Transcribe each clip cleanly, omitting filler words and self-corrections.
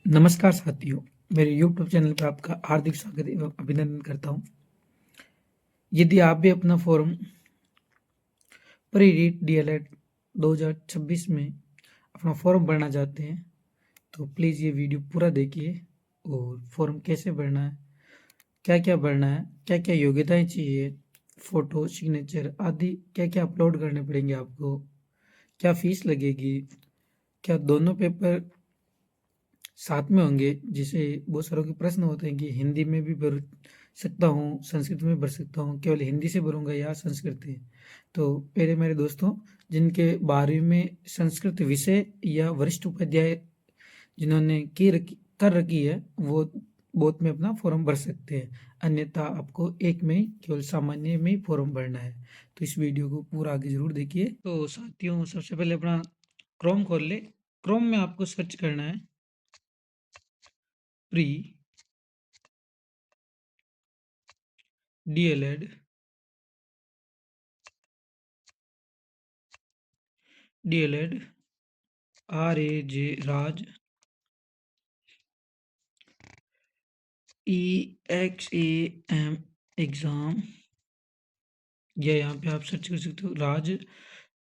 नमस्कार साथियों, मेरे यूट्यूब चैनल पर आपका हार्दिक स्वागत एवं अभिनंदन करता हूँ। यदि आप भी अपना फॉर्म प्री रीट डीएलएड 2026 में अपना फॉर्म भरना चाहते हैं, तो प्लीज़ ये वीडियो पूरा देखिए और फॉर्म कैसे भरना है, क्या-क्या भरना है, क्या-क्या योग्यताएँ चाहिए, फ़ोटो, सिग्नेचर आदि क्या-क्या अपलोड करने पड़ेंगे आपको, क्या फ़ीस लगेगी, क्या दोनों पेपर साथ में होंगे। जैसे बहुत सारों के प्रश्न होते हैं कि हिंदी में भी भर सकता हूँ, संस्कृत में भर सकता हूँ, केवल हिंदी से भरूंगा या संस्कृत है। तो पहले मेरे दोस्तों, जिनके 12वीं में संस्कृत विषय या वरिष्ठ उपाध्याय जिन्होंने कर रखी है, वो बोथ में अपना फॉर्म भर सकते हैं। अन्यथा आपको एक में ही, केवल सामान्य में ही फॉर्म भरना है। तो इस वीडियो को पूरा आगे जरूर देखिए। तो साथियों, सबसे पहले अपना क्रोम खोल ले। क्रोम में आपको सर्च करना है प्री डीएलएड डीएलएड RAJ राज EXAM एग्ज़ाम, या यहाँ पे आप सर्च कर सकते हो राज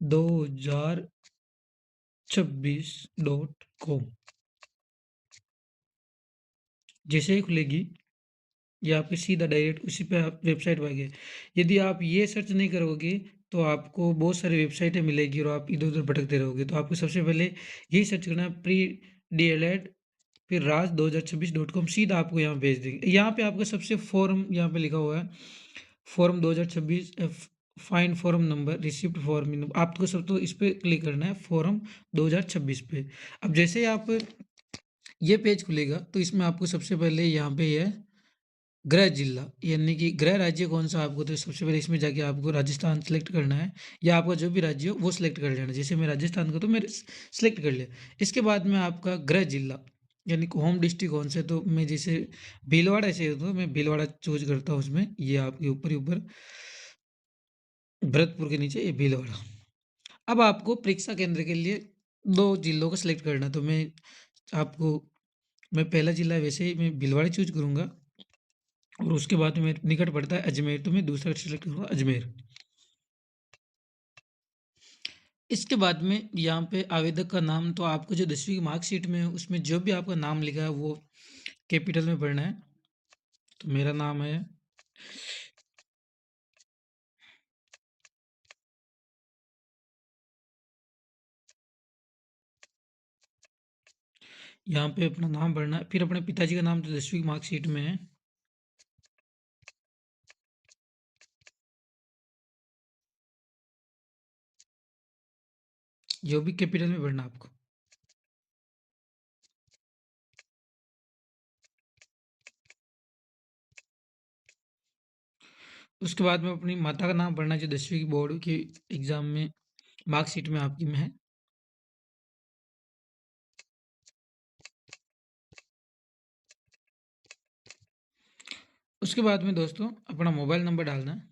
2026.com। जैसे ही खुलेगी, ये आपके सीधा डायरेक्ट उसी पे आप वेबसाइट पर आ गए। यदि आप ये सर्च नहीं करोगे तो आपको बहुत सारी वेबसाइटें मिलेगी और आप इधर-उधर भटकते रहोगे। तो आपको सबसे पहले यही सर्च करना है प्री डीएलएड फिर राज 2026.com, सीधा आपको यहाँ भेज देंगे। यहाँ पे आपका सबसे फॉर्म यहाँ पे लिखा हुआ है form 2026 find form number receipt form. आपको सब तो इस पे क्लिक करना है फॉर्म 2026 पे। अब जैसे ही आप ये पेज खुलेगा तो इसमें आपको सबसे पहले यहाँ पे है गृह जिला, यानी कि गृह राज्य कौन सा आपको, तो सबसे पहले इसमें जाके आपको राजस्थान सेलेक्ट करना है या आपका जो भी राज्य हो वो सिलेक्ट कर लेना। जैसे मैं राजस्थान का तो मैं सिलेक्ट कर लिया। इसके बाद में आपका गृह जिला यानी कि होम डिस्ट्रिक्ट कौन सा है, तो मैं जैसे भीलवाड़ा से हूँ तो मैं भीलवाड़ा चूज करता हूँ। उसमें ये आपके ऊपर ही ऊपर भरतपुर के नीचे ये भीलवाड़ा। अब आपको परीक्षा केंद्र के लिए दो जिलों को सिलेक्ट करना है, तो आपको मैं पहला जिला वैसे ही मैं भीलवाड़ा चूज करूंगा और उसके बाद में निकट पड़ता है अजमेर, तो मैं दूसरा सिलेक्ट करूँगा अजमेर। इसके बाद में यहाँ पे आवेदक का नाम, तो आपको जो 10वीं की मार्कशीट में है उसमें जो भी आपका नाम लिखा है वो कैपिटल में पढ़ना है। तो मेरा नाम है यहाँ पे अपना नाम भरना है, फिर अपने पिताजी का नाम तो 10वीं की मार्कशीट में है, जो भी कैपिटल में भरना है आपको। उसके बाद में अपनी माता का नाम भरना है जो 10वीं की बोर्ड की एग्जाम में मार्कशीट में आपकी में है। उसके बाद में दोस्तों अपना मोबाइल नंबर डालना है।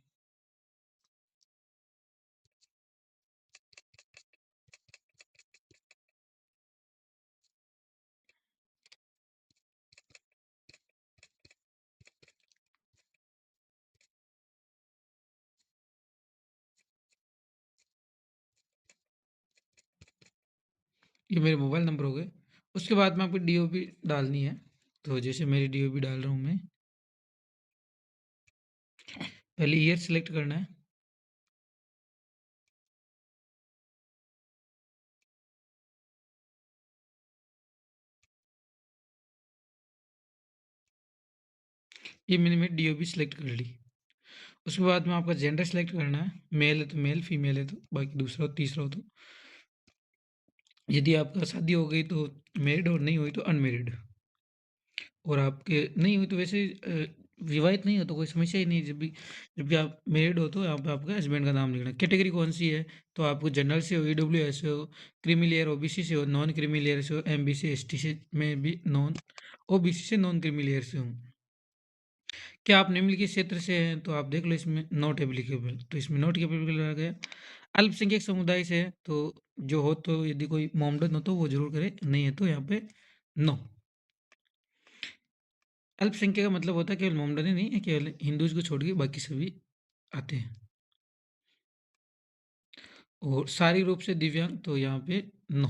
ये मेरे मोबाइल नंबर हो गए। उसके बाद में आपको डीओपी डालनी है, तो जैसे मेरी डीओपी डाल रहा हूँ मैं। पहले ईयर सेलेक्ट करना है। ये मैंने मेरी डीओपी सेलेक्ट कर ली। उसके बाद में आपका जेंडर सेलेक्ट करना है, मेल है तो मेल, फीमेल है तो बाकी दूसरा हो तीसरा हो तो। यदि आपका शादी हो गई तो मैरिड और नहीं हुई तो अनमैरिड। और आपके नहीं हुई तो वैसे विवाहित नहीं हो तो कोई समस्या ही नहीं। जब भी आप मैरिड हो तो यहाँ पे आपका हस्बैंड का नाम लिखना है। कैटेगरी कौन सी है, तो आपको जनरल से हो, ईडब्ल्यूएस से हो, क्रीमी लेयर ओबीसी से हो, नॉन क्रीमी लेयर से हो, एमबीसी एसटी से में भी नॉन, ओबीसी से नॉन क्रीमी लेयर से हूँ। क्या आप निम्नलिखित क्षेत्र से हैं, तो आप देख लो इसमें नॉट एप्लीकेबल, तो इसमें नॉट एप्लीकेबल आ गया। अल्पसंख्यक समुदाय से है तो जो हो, तो यदि कोई मोमडन हो तो वो जरूर करे, नहीं है तो यहाँ पे नो। अल्पसंख्यक का मतलब होता है केवल मोमडन ही नहीं है, केवल हिंदूज़ को छोड़ के बाकी सभी आते हैं। और शारीरिक रूप से दिव्यांग तो यहाँ पे नो।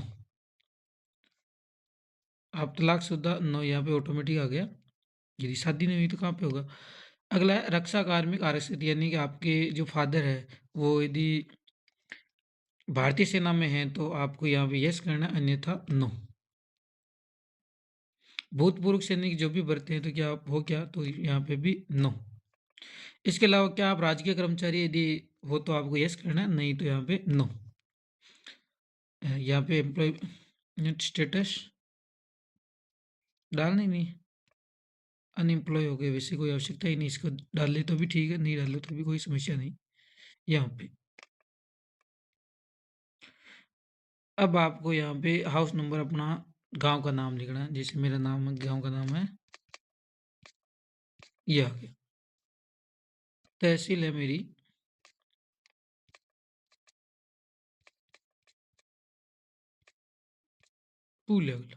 आप तलाकशुदा नो, यहाँ पे ऑटोमेटिक आ गया। यदि शादी नहीं हुई तो कहाँ पे होगा? अगला है रक्षा कार्मिक आरक्षित, यानी कि आपके जो फादर है वो यदि भारतीय सेना में हैं तो आपको यहाँ पे यस करना है, अन्यथा नो। भूतपूर्व सैनिक जो भी भर्ती हैं तो क्या हो क्या? तो यहाँ पे भी नो। इसके अलावा क्या आप राजकीय कर्मचारी यदि हो तो आपको यस करना है, नहीं तो यहाँ पे नो। यहाँ पे एम्प्लॉयमेंट स्टेटस डालना ही नहीं, अनएम्प्लॉय हो गए, वैसे कोई आवश्यकता ही नहीं, इसको डाल ले तो भी ठीक है, नहीं डालो तो भी कोई समस्या नहीं यहाँ पे। अब आपको यहाँ पे हाउस नंबर अपना गांव का नाम लिखना है, जैसे मेरा नाम गांव का नाम है, ये आ गया। तहसील है मेरी टू लेवल।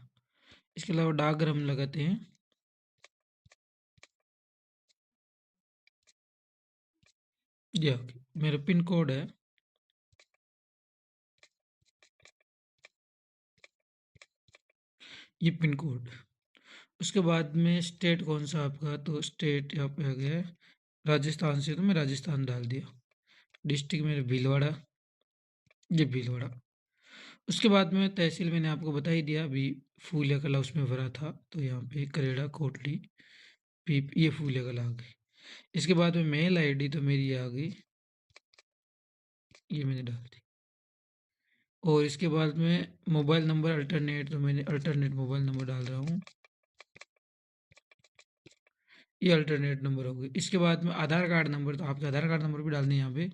इसके अलावा डाकघर हम लगाते हैं, ये आ गया। मेरा पिन कोड है ये पिन कोड। उसके बाद में स्टेट कौन सा आपका, तो स्टेट यहाँ पे आ गया है राजस्थान से, तो मैं राजस्थान डाल दिया। डिस्ट्रिक्ट मेरा भीलवाड़ा, ये भीलवाड़ा। उसके बाद में तहसील मैंने आपको बता ही दिया, अभी फूलिया कला उसमें भरा था, तो यहाँ पे करेड़ा कोटली पीप, ये फूलिया कला आ गई। इसके बाद में मेल आईडी तो मेरी ये आ गई, ये मैंने डाल दी। और इसके बाद में मोबाइल नंबर अल्टरनेट, तो मैंने अल्टरनेट मोबाइल नंबर डाल रहा हूँ, ये अल्टरनेट नंबर हो गई। इसके बाद में आधार कार्ड नंबर, तो आपके आधार कार्ड नंबर भी डालने यहाँ पे,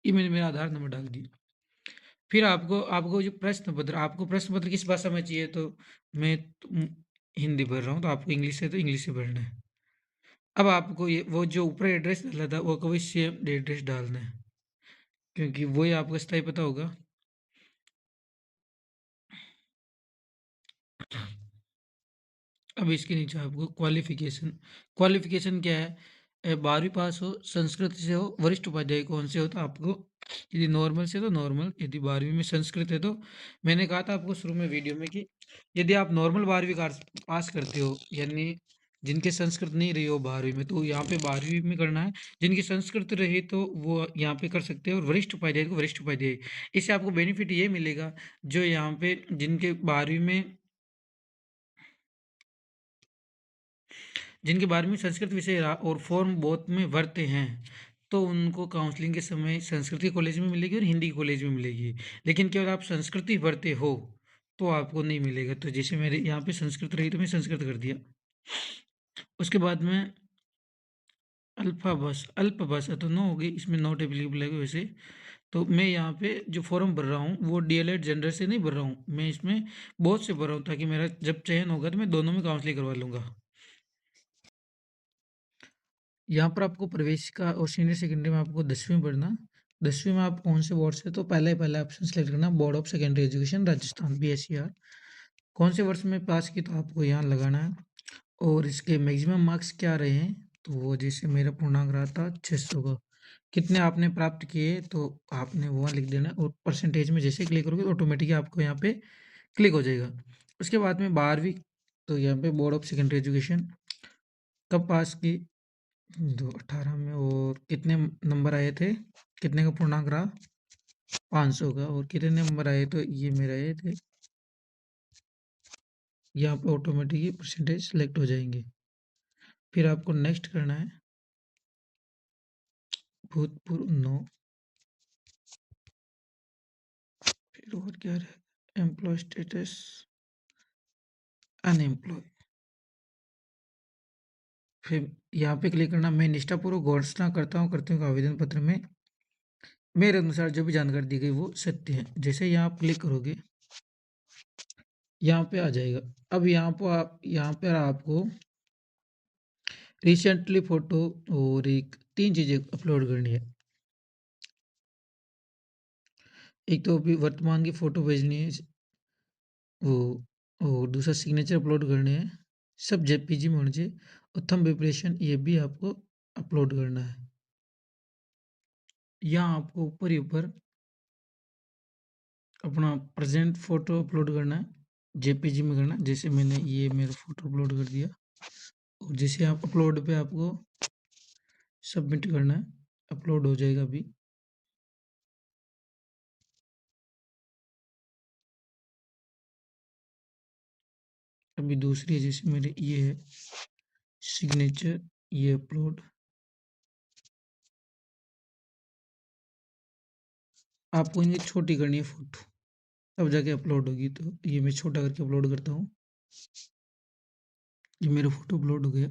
ये मैंने मेरा आधार नंबर डाल दिया। फिर आपको आपको जो प्रश्न पत्र, आपको प्रश्न पत्र किस भाषा में चाहिए, तो मैं हिंदी भर रहा हूँ, तो आपको इंग्लिश है तो इंग्लिश से भरना है। अब आपको ये वो जो ऊपर एड्रेस डाला था वो कभी सेम एड्रेस डालना है, क्योंकि वही आपको स्थायी पता होगा। अब इसके नीचे आपको क्वालिफिकेशन, क्वालिफिकेशन क्या है? 12वीं पास हो, संस्कृत से हो, वरिष्ठ उपाध्याय कौन से हो, तो आपको यदि नॉर्मल से तो नॉर्मल, यदि 12वीं में संस्कृत है तो मैंने कहा था आपको शुरू में वीडियो में कि यदि आप नॉर्मल 12वीं पास करते हो, यानी जिनके संस्कृत नहीं रही हो 12वीं में, तो यहाँ पे 12वीं में करना है। जिनकी संस्कृत रही तो वो यहाँ पे कर सकते हैं, और वरिष्ठ उपाध्याय को वरिष्ठ उपाध्याय। इससे आपको बेनिफिट ये मिलेगा, जो यहाँ पे जिनके 12वीं में, जिनके 12वीं संस्कृत विषय रहा और फॉर्म बोथ में भरते हैं, तो उनको काउंसलिंग के समय संस्कृत के कॉलेज में मिलेगी और हिंदी के कॉलेज में मिलेगी। लेकिन केवल आप संस्कृत ही भरते हो तो आपको नहीं मिलेगा। तो जैसे मेरे यहाँ पे संस्कृत रही तो मैं संस्कृत कर दिया। उसके बाद में अल्प भाषा तो नो होगी, इसमें नॉट एप्लीकेबल है वैसे। तो मैं यहाँ पे जो फॉर्म भर रहा हूँ वो डीएलएड जनरल से नहीं भर रहा हूँ, मैं इसमें बहुत से भर रहा हूँ, ताकि मेरा जब चयन होगा तो मैं दोनों में काउंसलिंग करवा लूँगा। यहाँ पर आपको प्रवेशिका और सीनियर सेकेंडरी में आपको 10वीं पढ़ना। 10वीं में आप कौन से बोर्ड से, तो पहला ऑप्शन सेलेक्ट करना, board of secondary education Rajasthan BSER। कौन से वर्ष में पास की, तो आपको यहाँ लगाना है। और इसके मैक्सिमम मार्क्स क्या रहे हैं, तो वो जैसे मेरा पूर्णांक रहा था 600 का, कितने आपने प्राप्त किए तो आपने वहाँ लिख देना, और परसेंटेज में जैसे क्लिक करोगे ऑटोमेटिकली आपको यहाँ पे क्लिक हो जाएगा। उसके बाद में 12वीं, तो यहाँ पे बोर्ड ऑफ सेकेंडरी एजुकेशन कब पास की, 2018 में, और कितने नंबर आए थे, कितने का पूर्णांक रहा, 500 का, और कितने नंबर आए, तो ये मेरे आए थे। यहाँ पे ऑटोमेटिकली परसेंटेज सेलेक्ट हो जाएंगे। फिर आपको नेक्स्ट करना है, भूतपूर्व नो, फिर और क्या रहे, एम्प्लॉय स्टेटस अनएम्प्लॉय। फिर यहाँ पे क्लिक करना, मैं निष्ठापूर्वक घोषणा करता हूँ कि आवेदन पत्र में मेरे अनुसार जो भी जानकारी दी गई वो सत्य है। जैसे यहाँ आप क्लिक करोगे यहाँ पे आ जाएगा। अब यहाँ पर आपको रिसेंटली फोटो और एक 3 चीज़ें अपलोड करनी है। एक तो अभी वर्तमान की फ़ोटो भेजनी है, वो और दूसरा सिग्नेचर अपलोड करने हैं, सब जेपीजी में होना चाहिए और थंब इंप्रेशन ये भी आपको अपलोड करना है। यहाँ आपको ऊपर ही ऊपर अपना प्रेजेंट फ़ोटो अपलोड करना है, जेपीजी में करना है। जैसे मैंने ये मेरा फ़ोटो अपलोड कर दिया और जैसे आप अपलोड पे आपको सबमिट करना है, अपलोड हो जाएगा अभी। अभी दूसरी है, जैसे मेरे ये है सिग्नेचर, ये अपलोड आपको इनकी छोटी करनी है फ़ोटो, तब जाके अपलोड होगी। तो ये मैं छोटा करके अपलोड करता हूँ। ये मेरा फ़ोटो अपलोड हो गया।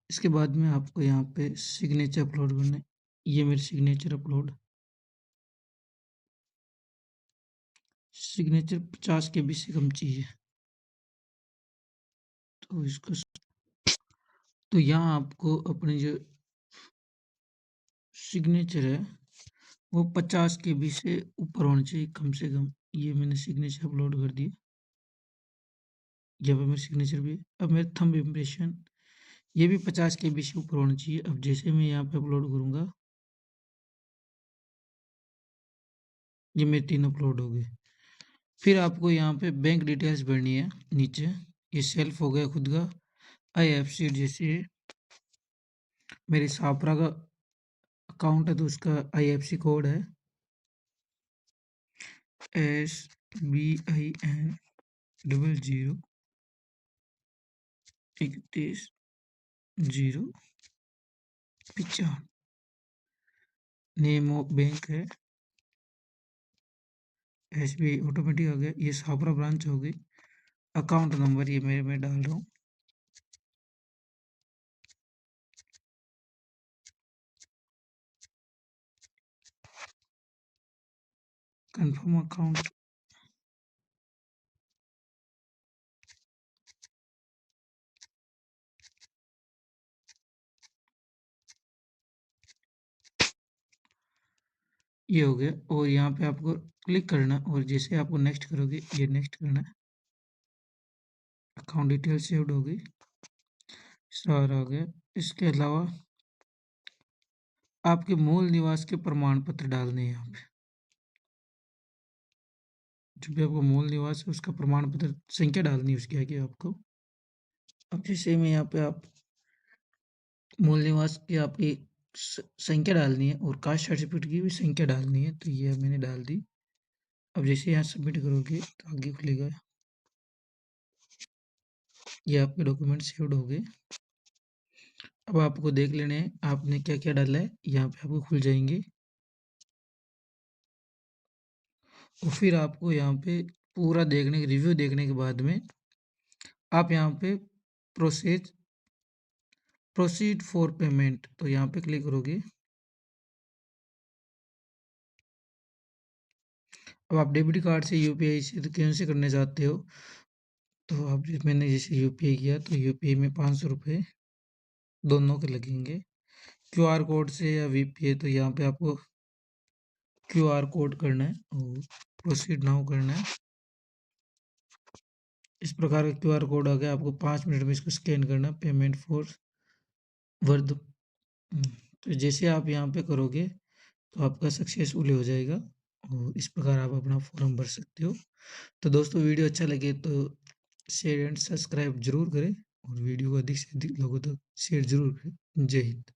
इसके बाद में आपको यहाँ पे सिग्नेचर अपलोड करना है। ये मेरे सिग्नेचर अपलोड, सिग्नेचर 50 केबी से कम चाहिए। तो इसको तो यहाँ आपको अपनी जो सिग्नेचर है वो 50 केबी से ऊपर होना चाहिए कम से कम। ये मैंने सिग्नेचर अपलोड कर दिया। यहाँ पे मेरा सिग्नेचर भी है। अब मेरा थंब इम्प्रेशन ये भी 50 केबी से ऊपर होना चाहिए। अब जैसे मैं यहाँ पे अपलोड करूँगा, ये मेरे 3 अपलोड हो गए। फिर आपको यहाँ पे बैंक डिटेल्स भरनी है नीचे। ये सेल्फ हो गया खुद का। आईएफएससी जैसे मेरे सापरा का अकाउंट है तो उसका आईएफएससी कोड है SBIN 0031 055। नेम ऑफ बैंक है SBI, ऑटोमेटिक आ गया। ये सापरा ब्रांच हो गई। अकाउंट नंबर ये मेरे में डाल रहा हूँ। कंफर्म अकाउंट, ये हो गया। और यहाँ पे आपको क्लिक करना और जैसे आपको नेक्स्ट करोगे, ये नेक्स्ट करना है। अकाउंट डिटेल सेव्ड हो गई, सारा आ गया। इसके अलावा आपके मूल निवास के प्रमाण पत्र डालने हैं यहाँ पे। जो भी आपका मूल निवास है उसका प्रमाण पत्र संख्या डालनी है उसके आगे आपको। अब जैसे में यहाँ पे आप मूल निवास की आपकी संख्या डालनी है और कास्ट सर्टिफिकेट की भी संख्या डालनी है, तो ये मैंने डाल दी। अब जैसे यहाँ सबमिट करोगे तो आगे खुलेगा, ये आपके डॉक्यूमेंट सेव्ड हो गए। अब आपको देख लेने हैं आपने क्या क्या डाला है, यहाँ पे आपको खुल जाएंगे। और फिर आपको यहाँ पे पूरा देखने के रिव्यू देखने के बाद में आप यहाँ पे प्रोसीड फॉर पेमेंट, तो यहाँ पे क्लिक करोगे। अब आप डेबिट कार्ड से यूपीआई से तो कैसे करने चाहते हो, तो अब मैंने जैसे यूपीआई किया तो यूपीआई में 500 रुपये दोनों के लगेंगे। क्यूआर कोड से या वीपीआई, तो यहाँ पे आपको क्यूआर कोड करना है और प्रोसीड नाउ करना है। इस प्रकार का क्यूआर कोड आ गया। आपको 5 मिनट में इसको स्कैन करना है। पेमेंट फॉर वर्द, तो जैसे आप यहाँ पे करोगे तो आपका सक्सेसफुल हो जाएगा और इस प्रकार आप अपना फॉर्म भर सकते हो। तो दोस्तों वीडियो अच्छा लगे तो शेयर एंड सब्सक्राइब जरूर करें और वीडियो को अधिक से अधिक लोगों तक शेयर जरूर करें। जय हिंद।